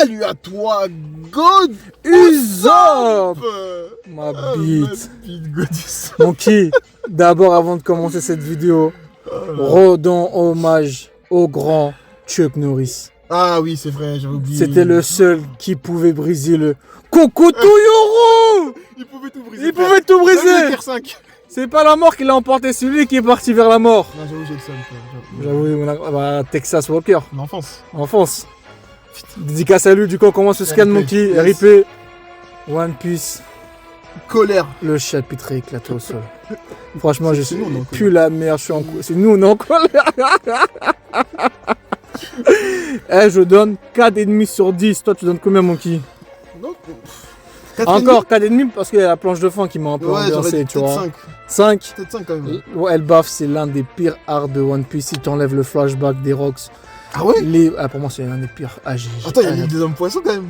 Salut à toi, God Usopp. Ma bite. Monkey, d'abord avant de commencer cette vidéo, rendons hommage au grand Chuck Norris. Ah oui, c'est vrai, j'avais oublié. C'était le seul qui pouvait briser le Kokotuyoro. Il pouvait tout briser. Il pouvait tout briser. Le TR5. C'est pas la mort qui l'a emporté, c'est lui qui est parti vers la mort. Non, j'avoue, j'ai le seum. J'avoue, Texas Walker. L'enfance. Enfance. Dédicace à lui, du coup on commence ce scan Monkey, yes. RIP, One Piece, Colère. le chapitre est éclaté au sol. Franchement, je suis nous, on est en plus la meilleure, je suis en colère. C'est nous, on est en colère. Eh, je donne 4,5 sur 10. Toi, tu donnes combien, Monkey? Non, Encore 4,5 parce qu'il y a la planche de fin qui m'a un peu ambiancé, tu vois. 5. Peut-être 5 quand même. Ouais, Elbaf, c'est l'un des pires arcs de One Piece. Si tu enlèves le flashback des Rocks. Ah ouais? Pour moi, c'est l'un des pires. Attends, il y a l'île des hommes poissons quand même.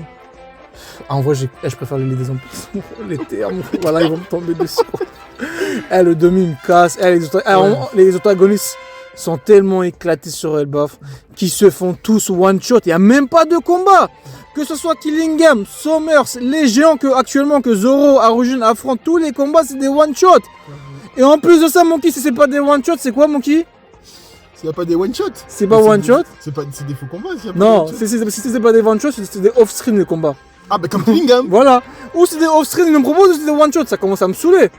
En vrai, je préfère l'île des hommes poissons. Les termes, voilà, ils vont me tomber dessus. Le demi me casse. Les antagonistes sont tellement éclatés sur Elbaf qu'ils se font tous one shot. Il n'y a même pas de combat. Que ce soit Killingham, Somers, les géants que Zoro, Arujin affrontent, tous les combats c'est des one shot. Et en plus de ça, Monkey, si c'est pas des one shot, c'est quoi, Monkey? S'il n'y a pas des one shot. C'est pas one shot? C'est des faux combats. Non, si c'est pas des one shot, c'est des off-screen les combats. Ah bah comme Killingham. Voilà. Ou c'est des off-screen, ils me proposent, ou c'est des one shot, ça commence à me saouler.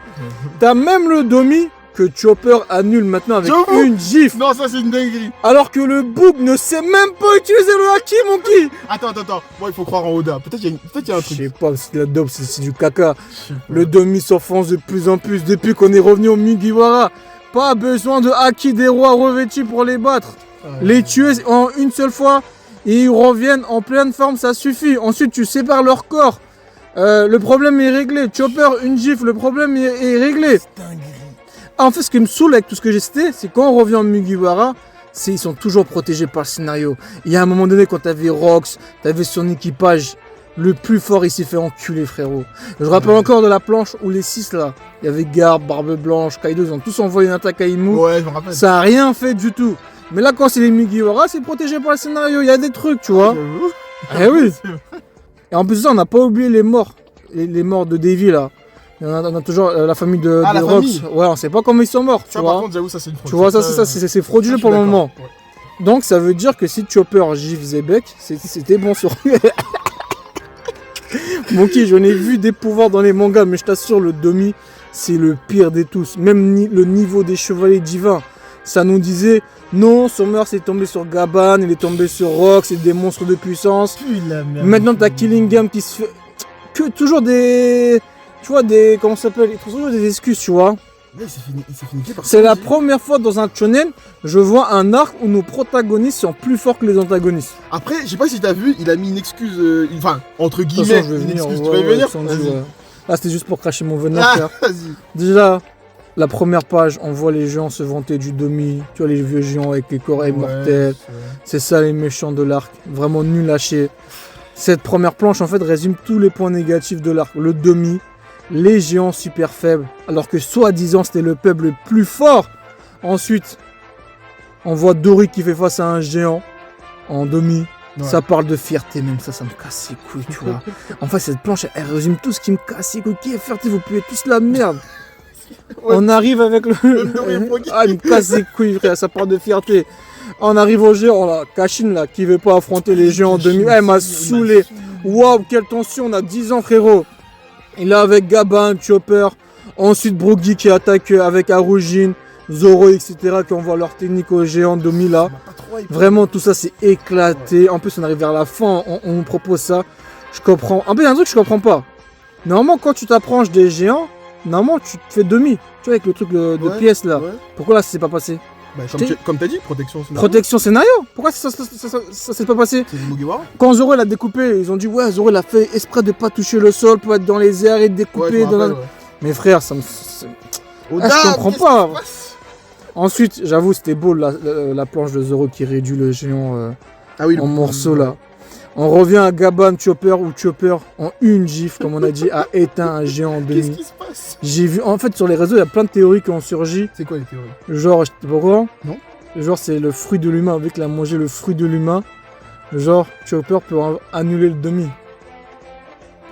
T'as même le Domi que Chopper annule maintenant avec une gifle. Non, ça c'est une dinguerie. Alors que le Boog ne sait même pas utiliser le haki, Monkey. Attends. Moi, il faut croire en Oda. Peut-être qu'il y a un truc. Je sais pas, c'est de la dope, c'est du caca. Le Domi s'enfonce de plus en plus depuis qu'on est revenu au Mugiwara. Pas besoin de haki des rois revêtus pour les battre. Les tuer en une seule fois et ils reviennent en pleine forme, ça suffit. Ensuite, tu sépares leur corps. Le problème est réglé. Chopper, une gifle, le problème est réglé. En fait, ce qui me saoule avec tout ce que j'ai cité, c'est quand on revient en Mugiwara, ils sont toujours protégés par le scénario. Il y a un moment donné, quand t'avais Rox, t'avais son équipage, le plus fort, il s'est fait enculer, frérot. Je rappelle encore de la planche où les 6 là, il y avait Garp, Barbe Blanche, Kaido, ils ont tous envoyé une attaque à Imu. Ouais, je me rappelle. Ça a rien fait du tout. Mais là, quand c'est les Mugiwara, c'est protégé par le scénario. Il y a des trucs, tu vois. Eh oui. Et en plus de ça, on n'a pas oublié les morts. Les morts de Davy là. On a toujours la famille de Rox. Ouais, on sait pas comment ils sont morts. Ça, par contre, j'avoue, ça c'est une fraude. Tu vois, c'est frauduleux pour le moment. Ouais. Donc, ça veut dire que si Chopper gifle Zebek, c'était bon sur lui. Monkey, j'en ai vu des pouvoirs dans les mangas, mais je t'assure, le Domi, c'est le pire des tous. Même le niveau des chevaliers divins. Ça nous disait, non, Somers est tombé sur Gaban, il est tombé sur Rox, c'est des monstres de puissance. Maintenant, t'as Killingham qui se fait. Que toujours des. Tu vois, comment ça s'appelle? Ils trouvent toujours des excuses, tu vois. C'est la première fois dans un shonen, je vois un arc où nos protagonistes sont plus forts que les antagonistes. Après, je sais pas si t'as vu, il a mis une excuse, enfin, entre guillemets, une excuse. Tu vas y venir? Là, c'était juste pour cracher mon venin, frère. Déjà, la première page, on voit les géants se vanter du Domi. Tu vois, les vieux géants avec les corps immortels. C'est ça les méchants de l'arc. Vraiment nul à chier. Cette première planche, en fait, résume tous les points négatifs de l'arc. Le Domi. Les géants super faibles, alors que soi-disant c'était le peuple le plus fort. Ensuite, on voit Dory qui fait face à un géant en Domi. Ouais. Ça parle de fierté, même ça me casse les couilles, tu vois. En fait, cette planche, elle résume tout ce qui me casse les couilles. Qui est fierté, vous puez tous la merde. Ouais. On arrive avec le. Il me casse les couilles, frère, ça parle de fierté. On arrive au géant, là, Kashin, là, qui veut pas affronter les géants en Domi. Elle m'a saoulé. Waouh, quelle tension, on a 10 ans, frérot. Il est avec Gaban, Chopper, ensuite Brookie qui attaque avec Arujin, Zoro, etc. qui envoient leur technique aux géants Domi là. Vraiment tout ça c'est éclaté. En plus on arrive vers la fin, on nous propose ça. Je comprends. En plus il y a un truc que je comprends pas. Normalement quand tu t'approches des géants, normalement tu te fais Domi. Tu vois avec le truc de pièces là. Ouais. Pourquoi là ça s'est pas passé? Bah, comme t'as dit, protection scénario. Protection scénario. Pourquoi ça s'est pas passé? C'est du Mugiwara. Quand Zoro l'a découpé, ils ont dit ouais Zoro l'a fait exprès de pas toucher le sol pour être dans les airs et découper. Ouais, Mais frère, ça me... je comprends pas. Ensuite, j'avoue c'était beau la planche de Zoro qui réduit le géant en morceaux là. On revient à Gaban Chopper où Chopper en une gifle, comme on a dit, a éteint un géant en demi. Qu'est-ce qui se passe? J'ai vu, en fait sur les réseaux il y a plein de théories qui ont surgi. C'est quoi les théories? Genre, je sais pas quoi. Non. Genre c'est le fruit de l'humain, avec qu'il a mangé le fruit de l'humain. Genre, Chopper peut annuler le demi.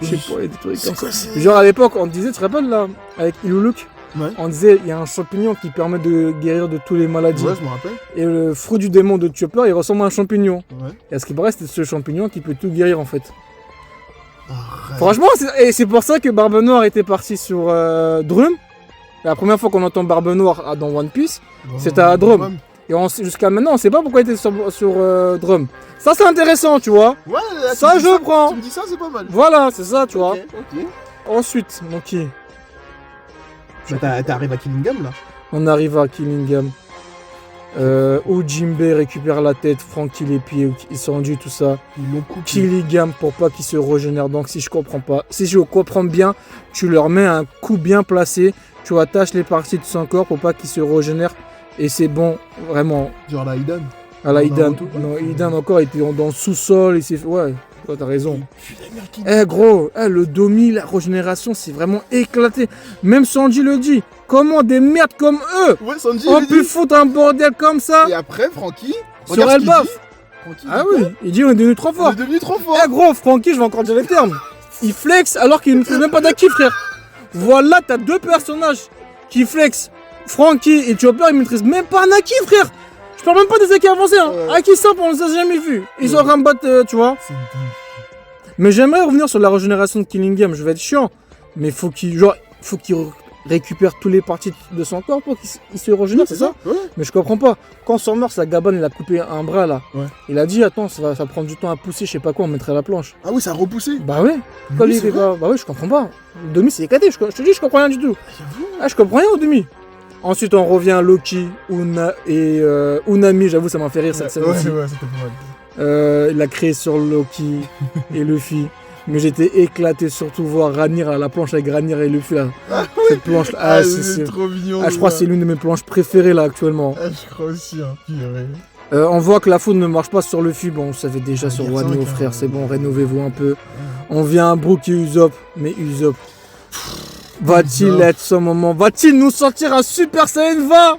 Je sais pas, il y a des trucs comme quoi, ça. Genre à l'époque, on disait, tu te rappelles là, avec Iluluk, Ouais. on disait, il y a un champignon qui permet de guérir de toutes les maladies. Ouais, je me rappelle. Et le fruit du démon de Chopper, il ressemble à un champignon. Ouais. Et à ce qui paraît, c'était ce champignon qui peut tout guérir en fait. Arrête. Franchement, c'est pour ça que Barbe Noire était parti sur Drum. La première fois qu'on entend Barbe Noire dans One Piece, c'est à Drum. Et jusqu'à maintenant, on sait pas pourquoi il était sur Drum. Ça, c'est intéressant, tu vois. Ouais, là, ça, je prends. Tu me dis ça, c'est pas mal. Voilà, c'est ça, tu vois. Ok. Ensuite, ok. T'arrives à Killingham là. On arrive à Killingham. Où Jinbei récupère la tête, Franky les pieds, ils sont rendus, tout ça. Ils l'ont coupé. Killingham pour pas qu'ils se régénèrent. Donc si je comprends bien, tu leur mets un coup bien placé, tu attaches les parties de son corps pour pas qu'ils se régénèrent. Et c'est bon, vraiment. Genre la Idan. À la Idan. Naruto, ouais. Non, Idan encore, il était dans le sous-sol, il s'est fait... Ouais, toi, t'as raison. Gros, le Domi, la régénération, c'est vraiment éclaté. Même Sanji le dit. Comment des merdes comme eux Ouais, Sanji. ont pu foutre un bordel comme ça Et après, Franky. sur Elbaf. Ah oui, il dit on est devenu trop fort. On est devenu trop fort. Gros, Franky, je vais encore dire les termes. Il flex alors qu'il ne maîtrise même pas d'Aki, frère. Voilà, t'as deux personnages qui flex. Franky et Chopper, ils maîtrisent même pas un Aki, frère. Je parle même pas des Aki avancés. Hein. Aki simple, on les a jamais vus. Ils sont rambattent, tu vois. C'est dingue. Mais j'aimerais revenir sur la régénération de Killingham. Je vais être chiant. Mais faut qu'il récupère toutes les parties de son corps pour qu'il se régénère, c'est ça? Ouais. Mais je comprends pas. Quand son meurt, sa Gabane, il a coupé un bras là. Ouais. Il a dit, attends, ça va prendre du temps à pousser, je sais pas quoi, on mettrait la planche. Ah oui, ça a repoussé. Bah ouais. Quand il était pas... Bah ouais, je comprends pas. Le demi, c'est éclaté. Je te dis, je comprends rien du tout. Ah, je comprends rien au demi. Ensuite, on revient à Loki, Unami, j'avoue, ça m'a fait rire cette scène aussi. Ouais, c'était pas mal. Il a créé sur Loki et Luffy. Mais j'étais éclaté, surtout voir Ranir à la planche avec Ranir et Luffy là. Cette planche là. C'est trop mignon. Je crois que c'est l'une de mes planches préférées là actuellement. Je crois aussi, hein. Purée. On voit que la faute ne marche pas sur Luffy. Bon, on savait déjà sur Wano, frère. C'est bon, rénovez-vous un peu. On vient à Brook et Usopp. Mais Usopp, va-t-il être ce moment? Va-t-il nous sortir un Super Saiyan 20?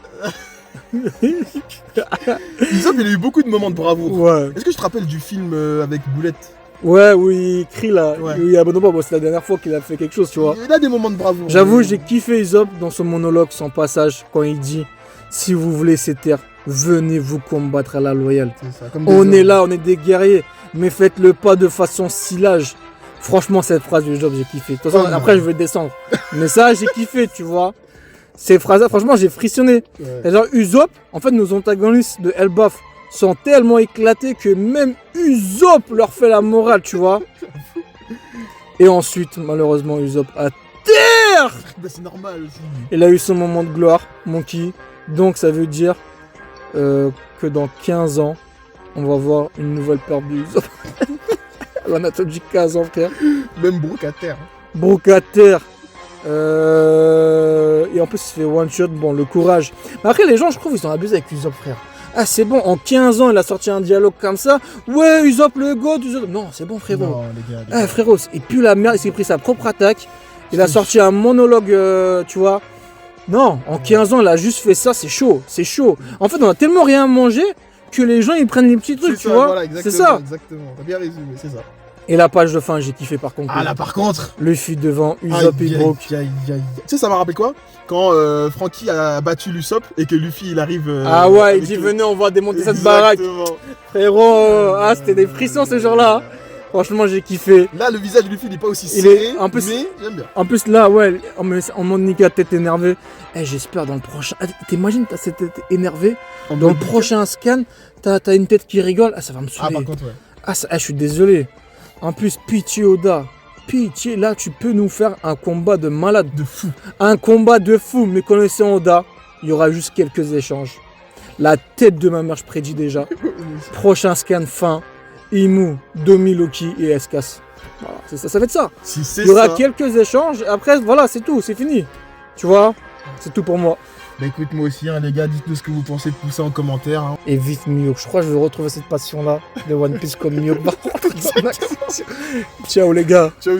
Usopp, il a eu beaucoup de moments de bravoure. Ouais. Est-ce que je te rappelle du film avec Boulette? Ouais, oui, il crie là. Ouais. Oui, abonne-moi, bon, c'est la dernière fois qu'il a fait quelque chose, tu vois. Il a des moments de bravoure. J'avoue, j'ai kiffé Usopp dans son monologue, son passage, quand il dit « Si vous voulez ces terres, venez vous combattre à la loyale. C'est ça, comme On est là, on est des guerriers, mais faites-le pas de façon silage. » Franchement, cette phrase d'Usopp, j'ai kiffé. De toute façon, après, je vais descendre. Mais ça, j'ai kiffé, tu vois. Ces phrases-là, franchement, j'ai frissonné. Ouais. Et genre, Usopp, en fait, nos antagonistes de Elbaf sont tellement éclatés que même Usopp leur fait la morale, tu vois. Et ensuite, malheureusement, Usopp a terre. Bah, c'est normal aussi. Il a eu son moment de gloire, Monkey. Donc, ça veut dire que dans 15 ans, on va voir une nouvelle perte d'Usopp. On a attendu 15 ans, frère. Même Brook à terre. Brook à terre. Et en plus, il se fait one shot. Bon, le courage. Mais après, les gens, je trouve, ils ont abusé avec Usopp, frère. Ah, c'est bon, en 15 ans, il a sorti un dialogue comme ça. Ouais, Usopp le goat, Usopp. Non, c'est bon, frérot. Non, les gars. Ah, frérot, il pue la merde, il s'est pris sa propre attaque. Il a sorti un monologue, tu vois. Non, en 15 ans, il a juste fait ça, c'est chaud, c'est chaud. En fait, on a tellement rien mangé que les gens, ils prennent les petits trucs, tu vois. Voilà, c'est ça. Exactement, t'as bien résumé, c'est ça. Et la page de fin, j'ai kiffé par contre. Ah là, par contre. Luffy devant Usopp et Brook. Tu sais, ça m'a rappelé quoi? Quand Franky a battu l'Usopp et que Luffy il arrive. Ah ouais, il dit venez, on va démonter cette baraque. Frérot, c'était des frissons ce jour-là. Franchement, j'ai kiffé. Là, le visage de Luffy n'est pas aussi serré, un peu, mais j'aime bien. En plus, là, ouais, en mode Nika, tête énervée. J'espère dans le prochain. T'imagines, t'as cette tête énervée. Dans le prochain scan, t'as une tête qui rigole. Ah, ça va me saouler. Ah, par contre, ouais. Ah, je suis désolé. En plus, pitié Oda. Pitié, là, tu peux nous faire un combat de malade. De fou. Un combat de fou. Mais connaissant Oda, il y aura juste quelques échanges. La tête de ma mère, je prédis déjà. Prochain scan, fin. Imu, Domi, Loki et Escas. Voilà, ça va être ça. Si il y aura quelques échanges. Après, voilà, c'est tout. C'est fini. Tu vois, c'est tout pour moi. Bah écoute, moi aussi, hein, les gars, dites-nous ce que vous pensez de tout ça en commentaire. Hein. Et vite Miyok. Je crois que je vais retrouver cette passion-là de One Piece comme Miyok. Ciao les gars. Ciao.